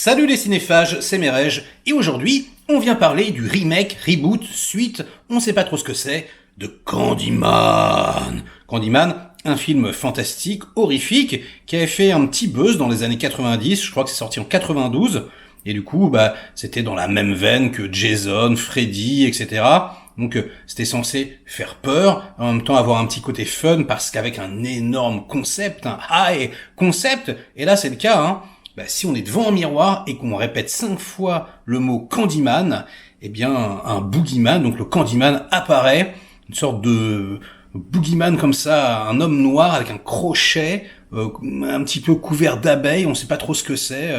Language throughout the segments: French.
Salut les cinéphages, c'est Merege, et aujourd'hui, on vient parler du remake, reboot, suite, on sait pas trop ce que c'est, de Candyman. Candyman, un film fantastique, horrifique, qui avait fait un petit buzz dans les années 90, je crois que c'est sorti en 92, et du coup, c'était dans la même veine que Jason, Freddy, etc. Donc c'était censé faire peur, en même temps avoir un petit côté fun, parce qu'avec un énorme concept, un high concept, et là c'est le cas, si on est devant un miroir et qu'on répète 5 fois le mot Candyman, eh bien un boogeyman, donc le Candyman apparaît, une sorte de boogeyman comme ça, un homme noir avec un crochet, un petit peu couvert d'abeilles, on sait pas trop ce que c'est,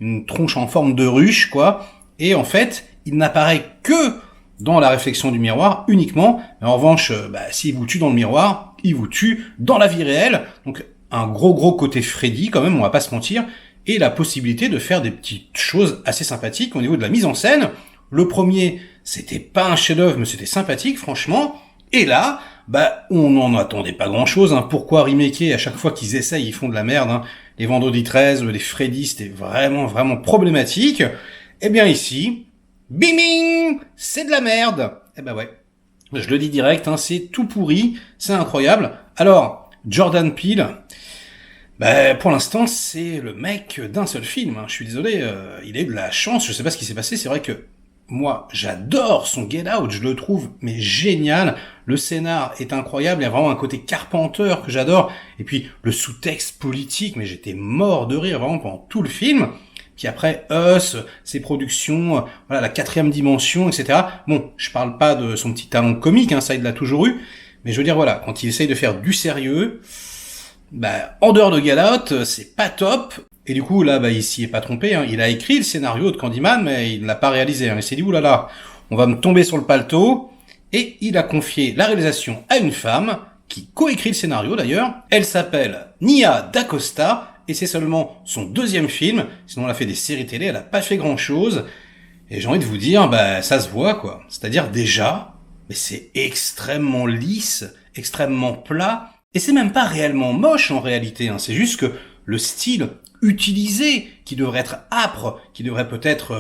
une tronche en forme de ruche, quoi. Et en fait, il n'apparaît que dans la réflexion du miroir uniquement. Mais en revanche, s'il vous tue dans le miroir, il vous tue dans la vie réelle. Donc un gros côté Freddy quand même, on va pas se mentir. Et la possibilité de faire des petites choses assez sympathiques au niveau de la mise en scène. Le premier, c'était pas un chef-d'œuvre, mais c'était sympathique, franchement. Et là, on n'en attendait pas grand-chose. Pourquoi remaker à chaque fois qu'ils essayent, ils font de la merde. Les Vendredi 13, les Freddy, c'était vraiment problématique. Eh bien ici, bing bing, c'est de la merde. Eh ben ouais, je le dis direct, c'est tout pourri, c'est incroyable. Alors, Jordan Peele... pour l'instant, c'est le mec d'un seul film. Je suis désolé, il a eu de la chance, je sais pas ce qui s'est passé, c'est vrai que moi, j'adore son Get Out, je le trouve mais génial. Le scénar est incroyable, il y a vraiment un côté Carpenter que j'adore. Et puis, le sous-texte politique, mais j'étais mort de rire vraiment pendant tout le film. Puis après, Us, ses productions, la 4e dimension, etc. Bon, je parle pas de son petit talent comique, ça il l'a toujours eu. Mais je veux dire, quand il essaye de faire du sérieux... en dehors de Get Out, c'est pas top. Et du coup, là, il s'y est pas trompé. Il a écrit le scénario de Candyman, mais il ne l'a pas réalisé. Il s'est dit, oulala, on va me tomber sur le paletot. Et il a confié la réalisation à une femme, qui coécrit le scénario d'ailleurs. Elle s'appelle Nia DaCosta, et c'est seulement son 2e film. Sinon, elle a fait des séries télé, elle a pas fait grand chose. Et j'ai envie de vous dire, ça se voit, quoi. C'est-à-dire, déjà, mais c'est extrêmement lisse, extrêmement plat. Et c'est même pas réellement moche en réalité, c'est juste que le style utilisé, qui devrait être âpre, qui devrait peut-être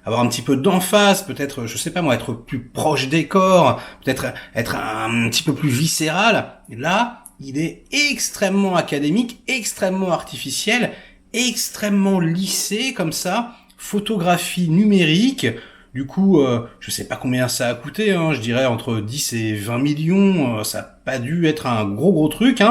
avoir un petit peu d'emphase, peut-être, je sais pas moi, être plus proche des corps, peut-être être un petit peu plus viscéral, là, il est extrêmement académique, extrêmement artificiel, extrêmement lissé comme ça, photographie numérique. Du coup, je sais pas combien ça a coûté, je dirais entre 10 et 20 millions, ça a pas dû être un gros truc,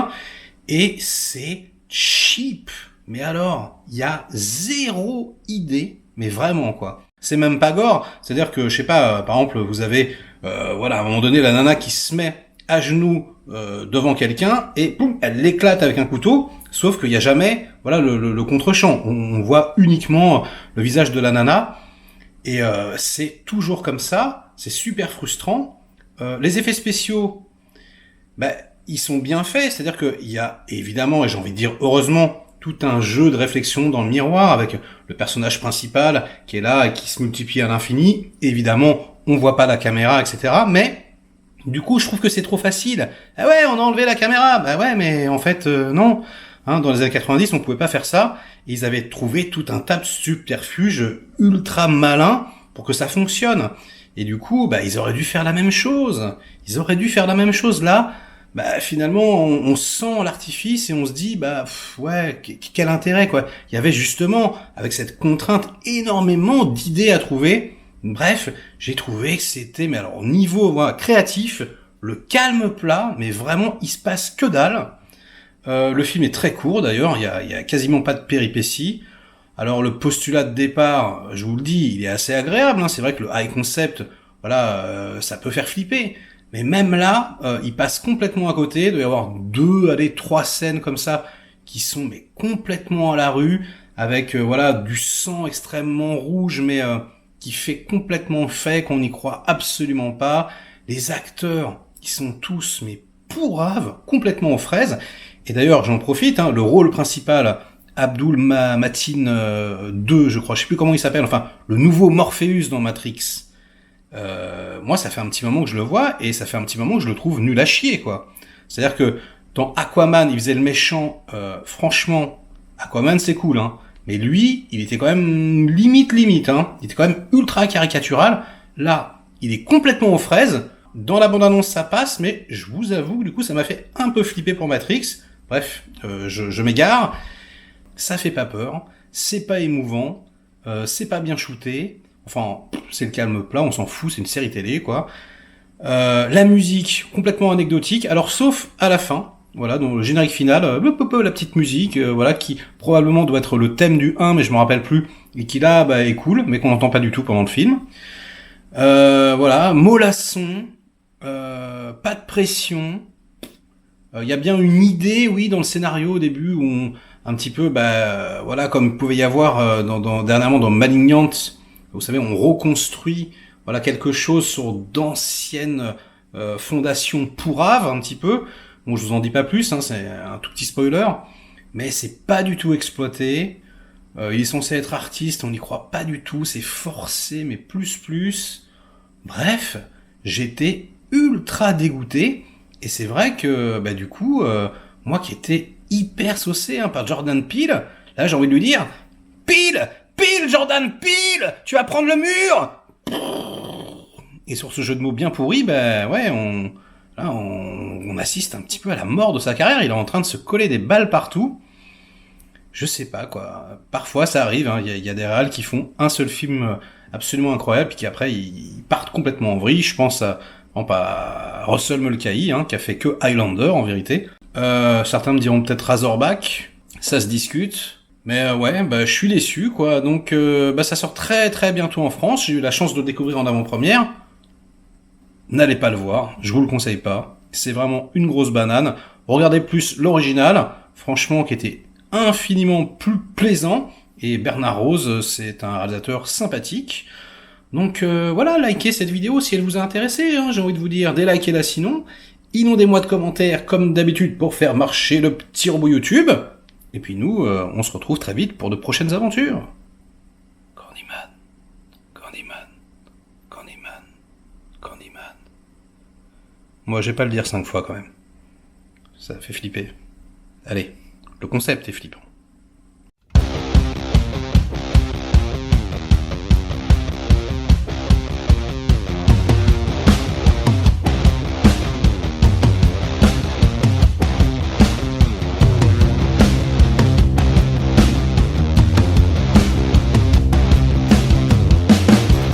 et c'est cheap. Mais alors, il y a zéro idée, mais vraiment quoi. C'est même pas gore, c'est-à-dire que, je sais pas, par exemple, vous avez, à un moment donné, la nana qui se met à genoux devant quelqu'un, et boum, elle l'éclate avec un couteau, sauf qu'il y a jamais, le contre-champ. On voit uniquement le visage de la nana, et c'est toujours comme ça, c'est super frustrant. Les effets spéciaux, ils sont bien faits, c'est-à-dire qu'il y a évidemment, et j'ai envie de dire heureusement, tout un jeu de réflexion dans le miroir avec le personnage principal qui est là et qui se multiplie à l'infini. Évidemment, on voit pas la caméra, etc. Mais du coup, je trouve que c'est trop facile. Ah ouais, on a enlevé la caméra. Ouais, mais en fait, non. Dans les années 90, on pouvait pas faire ça. Et ils avaient trouvé tout un tas de subterfuges ultra malins pour que ça fonctionne. Et du coup, ils auraient dû faire la même chose. Là, finalement, on sent l'artifice et on se dit, quel intérêt, quoi. Il y avait justement, avec cette contrainte, énormément d'idées à trouver. Bref, j'ai trouvé que c'était, mais alors, au niveau créatif, le calme plat, mais vraiment, il se passe que dalle. Le film est très court, d'ailleurs, il y a quasiment pas de péripéties. Alors, le postulat de départ, je vous le dis, il est assez agréable, c'est vrai que le high concept, ça peut faire flipper. Mais même là, il passe complètement à côté. Il doit y avoir 3 scènes comme ça qui sont complètement à la rue, avec du sang extrêmement rouge, mais qui fait complètement fake, qu'on n'y croit absolument pas. Les acteurs, ils sont tous pourraves, complètement aux fraises. Et d'ailleurs, j'en profite, le rôle principal, Abdul Mateen 2, je crois, je sais plus comment il s'appelle, le nouveau Morpheus dans Matrix. Moi, ça fait un petit moment que je le vois, et ça fait un petit moment que je le trouve nul à chier, quoi. C'est-à-dire que dans Aquaman, il faisait le méchant, franchement, Aquaman c'est cool, Mais lui, il était quand même limite, hein. Il était quand même ultra caricatural. Là, il est complètement aux fraises. Dans la bande-annonce, ça passe, mais je vous avoue que du coup, ça m'a fait un peu flipper pour Matrix. Bref, je m'égare. Ça fait pas peur, c'est pas émouvant, c'est pas bien shooté. Enfin, c'est le calme plat, on s'en fout, c'est une série télé, quoi. La musique, complètement anecdotique. Alors, sauf à la fin. Voilà, dans le générique final, la petite musique, voilà, qui probablement doit être le thème du 1, mais je me rappelle plus, et qui là, est cool, mais qu'on n'entend pas du tout pendant le film. Voilà, mollasson, pas de pression. Il y a bien une idée, oui, dans le scénario au début, où un petit peu, voilà, comme il pouvait y avoir dernièrement dans Malignant, vous savez, on reconstruit, voilà, quelque chose sur d'anciennes fondations pourraves, un petit peu. Bon, je vous en dis pas plus, hein, c'est un tout petit spoiler, mais c'est pas du tout exploité. Il est censé être artiste, on n'y croit pas du tout, c'est forcé, mais plus. Bref, j'étais ultra dégoûté, et c'est vrai que, du coup, moi qui étais hyper saucé par Jordan Peele, là j'ai envie de lui dire, Peele, Jordan Peele, tu vas prendre le mur. Et sur ce jeu de mots bien pourri, ouais, on assiste un petit peu à la mort de sa carrière. Il est en train de se coller des balles partout. Je sais pas, quoi. Parfois, ça arrive, hein. Il y a des réals qui font un seul film absolument incroyable, puis qui après, ils partent complètement en vrille. Je pense à Russell Mulcahy, hein, qui a fait que Highlander, en vérité. Certains me diront peut-être Razorback. Ça se discute. Mais ouais, je suis déçu, quoi. Donc, ça sort très très bientôt en France. J'ai eu la chance de le découvrir en avant-première. N'allez pas le voir, je vous le conseille pas. C'est vraiment une grosse banane. Regardez plus l'original, franchement, qui était infiniment plus plaisant. Et Bernard Rose, c'est un réalisateur sympathique. Donc voilà, likez cette vidéo si elle vous a intéressé, hein, j'ai envie de vous dire. Délikez-la sinon. Inondez-moi de commentaires comme d'habitude pour faire marcher le petit robot YouTube. Et puis nous, on se retrouve très vite pour de prochaines aventures. Candyman. Moi, je vais pas le dire 5 fois quand même. Ça fait flipper. Allez, le concept est flippant.